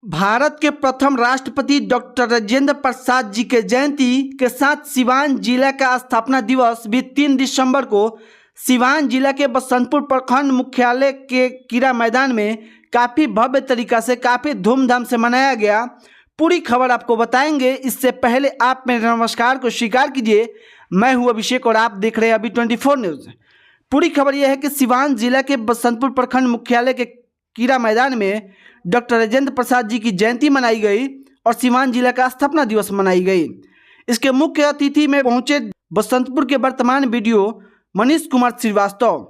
भारत के प्रथम राष्ट्रपति डॉक्टर राजेंद्र प्रसाद जी के जयंती के साथ सिवान जिला का स्थापना दिवस भी 3 दिसंबर को सिवान जिला के बसंतपुर प्रखंड मुख्यालय के क्रीड़ा मैदान में काफ़ी भव्य तरीका से काफ़ी धूमधाम से मनाया गया। पूरी खबर आपको बताएंगे। इससे पहले आप मेरे नमस्कार को स्वीकार कीजिए। मैं हूं अभिषेक और आप देख रहे हैं अभी 24 न्यूज़। पूरी खबर यह है कि सिवान जिला के बसंतपुर प्रखंड मुख्यालय के क्रीड़ा मैदान में डॉक्टर राजेंद्र प्रसाद जी की जयंती मनाई गई और सिवान जिला का स्थापना दिवस मनाई गई। इसके मुख्य अतिथि में पहुंचे बसंतपुर के वर्तमान बीडीओ मनीष कुमार श्रीवास्तव।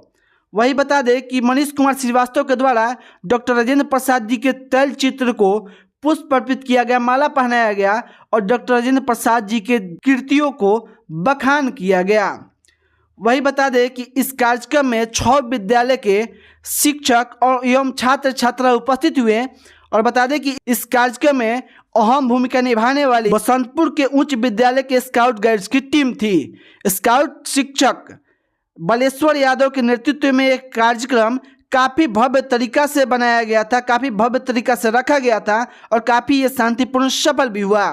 वही बता दें कि मनीष कुमार श्रीवास्तव के द्वारा डॉक्टर राजेंद्र प्रसाद जी के तैल चित्र को पुष्प अर्पित किया गया, माला पहनाया गया और डॉक्टर राजेंद्र प्रसाद जी के कृतियों को बखान किया गया। वही बता दें कि इस कार्यक्रम में 6 विद्यालय के शिक्षक और एवं छात्र छात्रा उपस्थित हुए और बता दें कि इस कार्यक्रम में अहम भूमिका निभाने वाली बसंतपुर के उच्च विद्यालय के स्काउट गाइड्स की टीम थी। स्काउट शिक्षक बालेश्वर यादव के नेतृत्व में एक कार्यक्रम काफ़ी भव्य तरीका से बनाया गया था, काफ़ी भव्य तरीका से रखा गया था और काफ़ी ये शांतिपूर्ण सफल भी हुआ।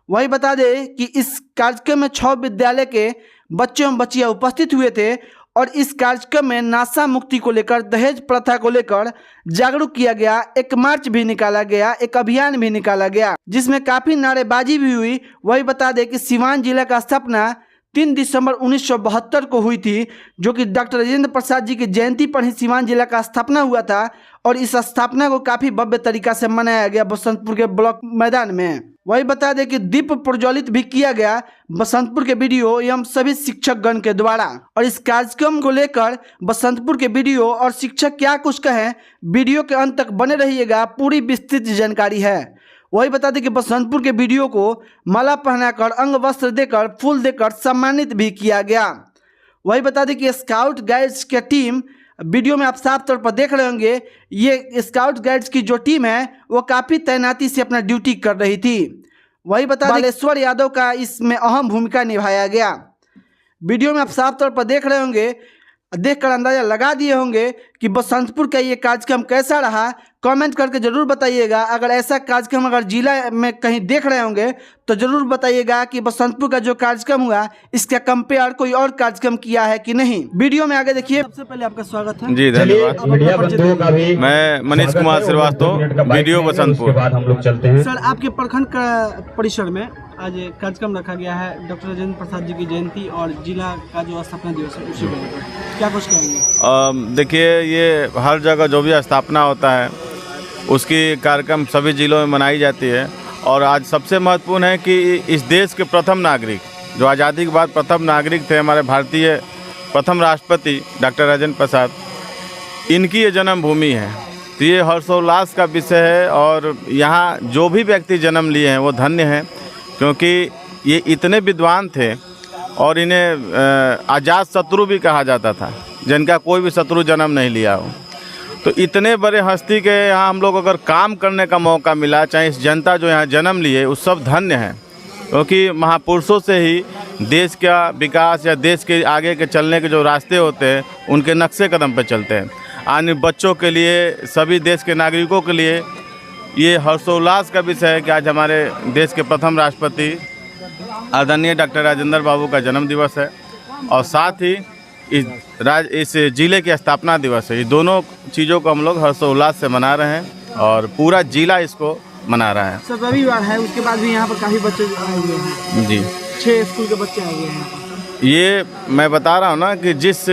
वही बता दें कि इस कार्यक्रम में 6 विद्यालय के बच्चे एवं बच्चियाँ उपस्थित हुए थे और इस कार्यक्रम में नशा मुक्ति को लेकर, दहेज प्रथा को लेकर जागरूक किया गया। एक मार्च भी निकाला गया, एक अभियान भी निकाला गया जिसमें काफ़ी नारेबाजी भी हुई। वही बता दें कि सिवान जिला का स्थापना 3 दिसंबर 1972 को हुई थी, जो कि डॉक्टर राजेंद्र प्रसाद जी की जयंती पर ही सिवान जिला का स्थापना हुआ था और इस स्थापना को काफ़ी भव्य तरीका से मनाया गया बसंतपुर के ब्लॉक मैदान में। वही बता दें कि दीप प्रज्वलित भी किया गया बसंतपुर के बीडीओ एवं सभी शिक्षकगण के द्वारा। और इस कार्यक्रम को लेकर बसंतपुर के बीडीओ और शिक्षक क्या कुछ कहें, वीडियो के अंत तक बने रहिएगा, पूरी विस्तृत जानकारी है। वही बता दें कि बसंतपुर के बीडीओ को माला पहनाकर, अंग वस्त्र देकर, फूल देकर सम्मानित भी किया गया। वही बता दें कि स्काउट गाइड्स की टीम, वीडियो में आप साफ तौर पर देख रहे होंगे, ये स्काउट गाइड्स की जो टीम है वो काफ़ी तैनाती से अपना ड्यूटी कर रही थी। वही बता बालेश्वर यादव का इसमें अहम भूमिका निभाया गया। वीडियो में आप साफ तौर पर देख रहे होंगे, देखकर अंदाजा लगा दिए होंगे कि बसंतपुर का ये कार्यक्रम कैसा रहा। कमेंट करके ज़रूर बताइएगा। अगर ऐसा कार्यक्रम अगर जिला में कहीं देख रहे होंगे तो ज़रूर बताइएगा कि बसंतपुर का जो कार्यक्रम हुआ इसका कंपेयर कोई और कार्यक्रम किया है कि नहीं। वीडियो में आगे देखिए। सबसे पहले आपका स्वागत है। जी धन्यवाद। मैं मनीष कुमार श्रीवास्तव, वीडियो बसंतपुर। हम लोग चलते हैं। सर, आपके प्रखंड का परिसर में आज कार्यक्रम रखा गया है डॉक्टर राजेंद्र प्रसाद जी की जयंती और जिला का जो स्थापना दिवस है उसी को क्या कुछ कहेंगे? देखिए, ये हर जगह जो भी स्थापना होता है उसकी कार्यक्रम सभी जिलों में मनाई जाती है और आज सबसे महत्वपूर्ण है कि इस देश के प्रथम नागरिक, जो आज़ादी के बाद प्रथम नागरिक थे, हमारे भारतीय प्रथम राष्ट्रपति डॉक्टर राजेंद्र प्रसाद, इनकी ये जन्मभूमि है। तो ये हर्षोल्लास का विषय है और यहाँ जो भी व्यक्ति जन्म लिए हैं वो धन्य हैं, क्योंकि ये इतने विद्वान थे और इन्हें आज़ाद शत्रु भी कहा जाता था, जिनका कोई भी शत्रु जन्म नहीं लिया हो। तो इतने बड़े हस्ती के यहाँ हम लोग अगर काम करने का मौका मिला, चाहे इस जनता जो यहाँ जन्म लिए उस सब धन्य हैं, क्योंकि महापुरुषों से ही देश का विकास या देश के आगे के चलने के जो रास्ते होते हैं उनके नक्शे कदम पर चलते हैं। आने बच्चों के लिए, सभी देश के नागरिकों के लिए ये हर्षोल्लास का विषय है कि आज हमारे देश के प्रथम राष्ट्रपति आदरणीय डॉक्टर राजेंद्र बाबू का जन्म दिवस है और साथ ही इस जिले की स्थापना दिवस है। ये दोनों चीज़ों को हम लोग हर्षोल्लास से मना रहे हैं और पूरा जिला इसको मना रहा है। सर, रविवार है, उसके बाद भी यहाँ पर काफ़ी बच्चे आए हुए हैं। जी, 6 स्कूल के बच्चे आए हुए हैं। ये मैं बता रहा हूँ ना कि जिस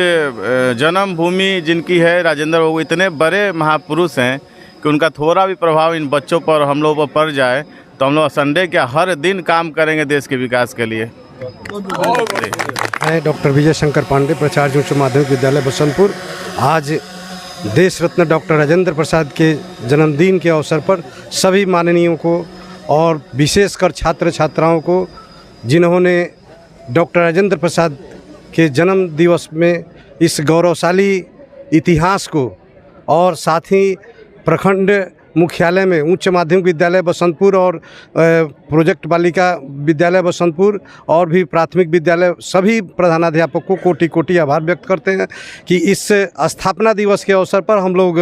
जन्मभूमि जिनकी है राजेंद्र बाबू, इतने बड़े महापुरुष हैं कि उनका थोड़ा भी प्रभाव इन बच्चों पर, हम लोगों पर पड़ जाए तो हम लोग संडे क्या हर दिन काम करेंगे देश के विकास के लिए। मैं डॉक्टर विजय शंकर पांडे, प्राचार्य उच्च माध्यमिक विद्यालय बसंतपुर। आज देश रत्न डॉक्टर राजेंद्र प्रसाद के जन्मदिन के अवसर पर सभी माननीयों को और विशेषकर छात्र छात्राओं को, जिन्होंने डॉक्टर राजेंद्र प्रसाद के जन्म दिवस में इस गौरवशाली इतिहास को और साथ ही प्रखंड मुख्यालय में उच्च माध्यमिक विद्यालय बसंतपुर और प्रोजेक्ट बालिका विद्यालय बसंतपुर और भी प्राथमिक विद्यालय सभी प्रधानाध्यापकों को कोटि कोटि आभार व्यक्त करते हैं कि इस स्थापना दिवस के अवसर पर हम लोग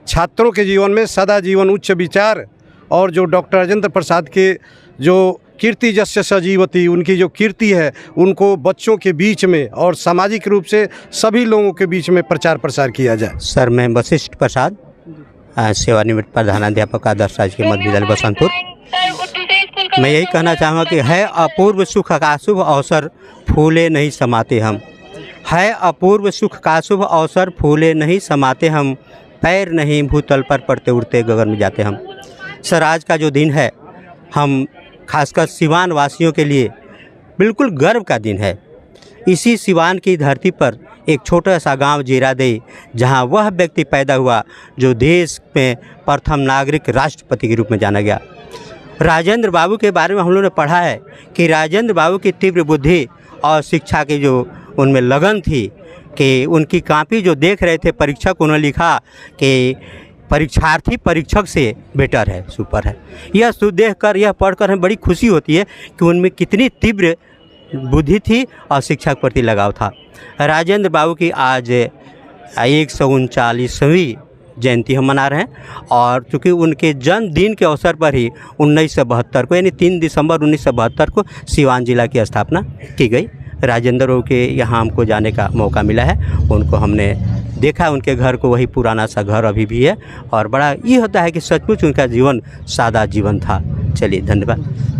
छात्रों के जीवन में सदा जीवन उच्च विचार और जो डॉक्टर राजेंद्र प्रसाद के जो कीर्ति जस्य सजीवती, उनकी जो कीर्ति है, उनको बच्चों के बीच में और सामाजिक रूप से सभी लोगों के बीच में प्रचार प्रसार किया जाए। सर, मैं वशिष्ठ प्रसाद, सेवानिवृत्त प्रधानाध्यापक आदर्श राजकीय मध्य विद्यालय बसंतपुर। मैं यही कहना चाहूँगा कि है अपूर्व सुख का शुभ अवसर, फूले नहीं समाते हम। है अपूर्व सुख का शुभ अवसर, फूले नहीं समाते हम। पैर नहीं भूतल पर पड़ते उड़ते गगन में जाते हम। सर, आज का जो दिन है, हम खासकर सिवान वासियों के लिए बिल्कुल गर्व का दिन है। इसी सिवान की धरती पर एक छोटा सा गांव जीरादेई, जहां वह व्यक्ति पैदा हुआ जो देश में प्रथम नागरिक राष्ट्रपति के रूप में जाना गया। राजेंद्र बाबू के बारे में हम लोगों ने पढ़ा है कि राजेंद्र बाबू की तीव्र बुद्धि और शिक्षा की जो उनमें लगन थी कि उनकी कॉपी जो देख रहे थे परीक्षक, उन्होंने लिखा कि परीक्षार्थी परीक्षक से बेटर है, सुपर है। यह देख कर, यह पढ़कर हमें बड़ी खुशी होती है कि उनमें कितनी तीव्र बुद्धि थी और शिक्षा के प्रति लगाव था। राजेंद्र बाबू की आज 139वीं जयंती हम मना रहे हैं और चूँकि उनके जन्मदिन के अवसर पर ही 1972 को, यानी 3 दिसंबर 1972 को सिवान जिला की स्थापना की गई। राजेंद्र बाबू के यहाँ हमको जाने का मौका मिला है, उनको हमने देखा, उनके घर को वही पुराना सा घर अभी भी है और बड़ा ये होता है कि सचमुच उनका जीवन सादा जीवन था। चलिए, धन्यवाद।